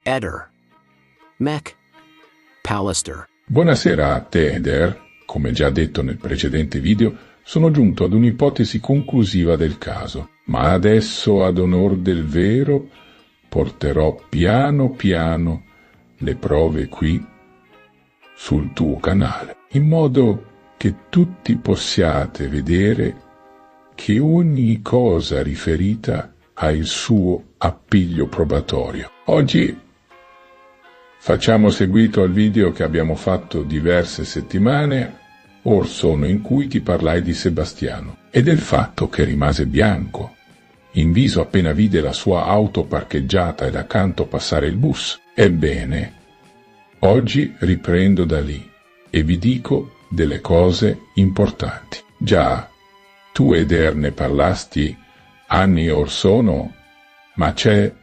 Eder. Mech. Pallister. Buonasera a te, Eder. Come già detto nel precedente video, sono giunto ad un'ipotesi conclusiva del caso, ma adesso, ad onor del vero, porterò piano piano le prove qui sul tuo canale, in modo che tutti possiate vedere che ogni cosa riferita ha il suo appiglio probatorio. Oggi facciamo seguito al video che abbiamo fatto diverse settimane or sono, in cui ti parlai di Sebastiano e del fatto che rimase bianco in viso appena vide la sua auto parcheggiata ed accanto passare il bus. Ebbene, oggi riprendo da lì e vi dico delle cose importanti. Già, tu ed Er ne parlasti anni or sono, ma c'è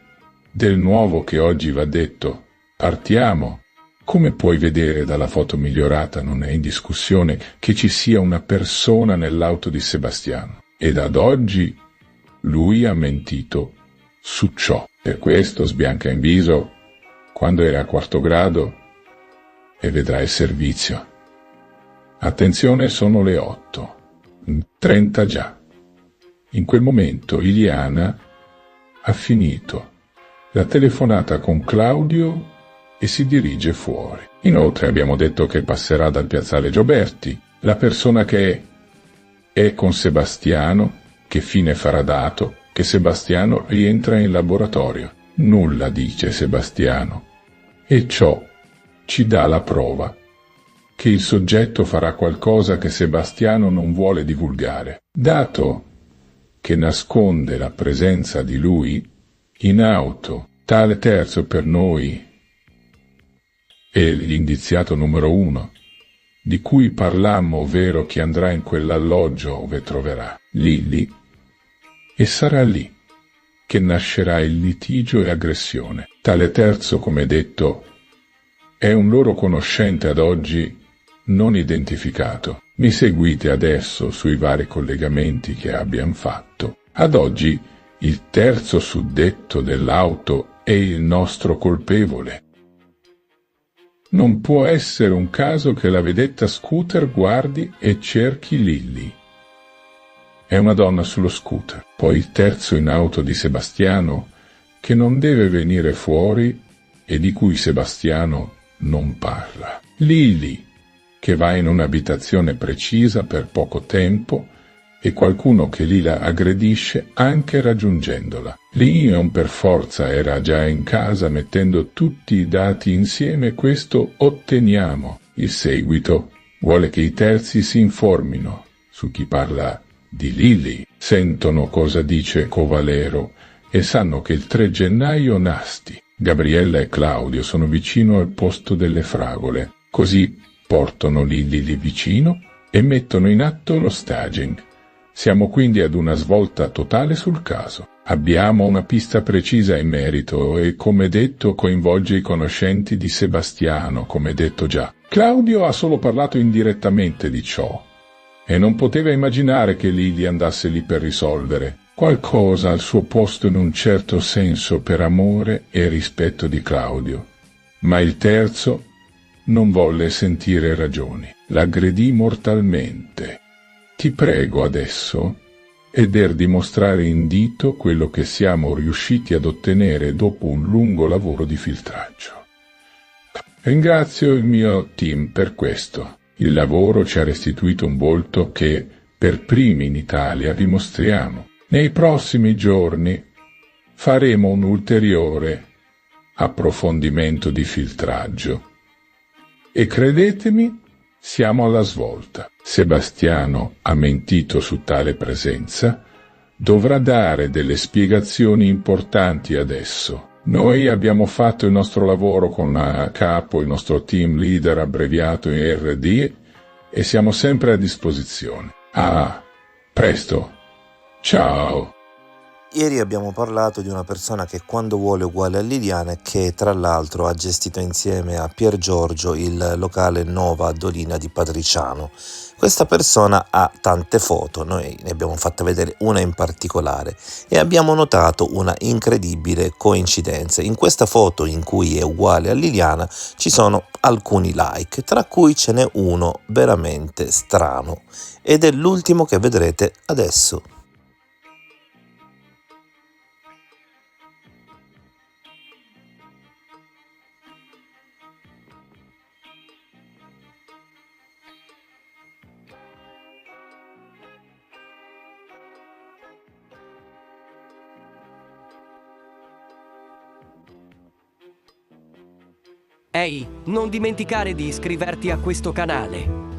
del nuovo che oggi va detto. Partiamo. Come puoi vedere dalla foto migliorata, non è in discussione che ci sia una persona nell'auto di Sebastiano, ed ad oggi lui ha mentito su ciò. Per questo sbianca in viso quando era a quarto grado e vedrà il servizio. Attenzione, sono le 8:30 già. In quel momento Iliana ha finito la telefonata con Claudio e si dirige fuori. Inoltre abbiamo detto che passerà dal piazzale Gioberti. La persona che è con Sebastiano, che fine farà dato, che Sebastiano rientra in laboratorio. Nulla dice Sebastiano, e ciò ci dà la prova che il soggetto farà qualcosa che Sebastiano non vuole divulgare, dato che nasconde la presenza di lui in auto. Tale terzo per noi è l'indiziato numero 1, di cui parlammo, ovvero chi andrà in quell'alloggio ove troverà Lily, e sarà lì che nascerà il litigio e aggressione. Tale terzo, come detto, è un loro conoscente ad oggi non identificato. Mi seguite adesso sui vari collegamenti che abbiamo fatto. Ad oggi il terzo suddetto dell'auto è il nostro colpevole. Non può essere un caso che la vedetta scooter guardi e cerchi Lily. È una donna sullo scooter. Poi il terzo in auto di Sebastiano, che non deve venire fuori e di cui Sebastiano non parla. Lily, che va in un'abitazione precisa per poco tempo, e qualcuno che lì la aggredisce anche raggiungendola. Leon per forza era già in casa mettendo tutti i dati insieme, questo otteniamo. Il seguito vuole che i terzi si informino su chi parla di Lily, sentono cosa dice Covalero e sanno che il 3 gennaio Nasti, Gabriella e Claudio sono vicino al posto delle fragole, così portano Lily lì vicino e mettono in atto lo staging. Siamo quindi ad una svolta totale sul caso. Abbiamo una pista precisa in merito e, come detto, coinvolge i conoscenti di Sebastiano, come detto già. Claudio ha solo parlato indirettamente di ciò e non poteva immaginare che Lily andasse lì per risolvere qualcosa al suo posto in un certo senso per amore e rispetto di Claudio. Ma il terzo non volle sentire ragioni. L'aggredì mortalmente. Ti prego adesso, Eder, dimostrare in dito quello che siamo riusciti ad ottenere dopo un lungo lavoro di filtraggio. Ringrazio il mio team per questo. Il lavoro ci ha restituito un volto che, per primi in Italia, vi mostriamo. Nei prossimi giorni faremo un ulteriore approfondimento di filtraggio. E credetemi, siamo alla svolta. Sebastiano ha mentito su tale presenza, dovrà dare delle spiegazioni importanti adesso. Noi abbiamo fatto il nostro lavoro con a capo il nostro team leader abbreviato in RD e siamo sempre a disposizione. A presto. Ciao. Ieri abbiamo parlato di una persona che quando vuole è uguale a Liliana e che tra l'altro ha gestito insieme a Pier Giorgio il locale Nova a Dolina di Patriciano. Questa persona ha tante foto, noi ne abbiamo fatta vedere una in particolare e abbiamo notato una incredibile coincidenza. In questa foto in cui è uguale a Liliana ci sono alcuni like, tra cui ce n'è uno veramente strano ed è l'ultimo che vedrete adesso. Ehi, non dimenticare di iscriverti a questo canale.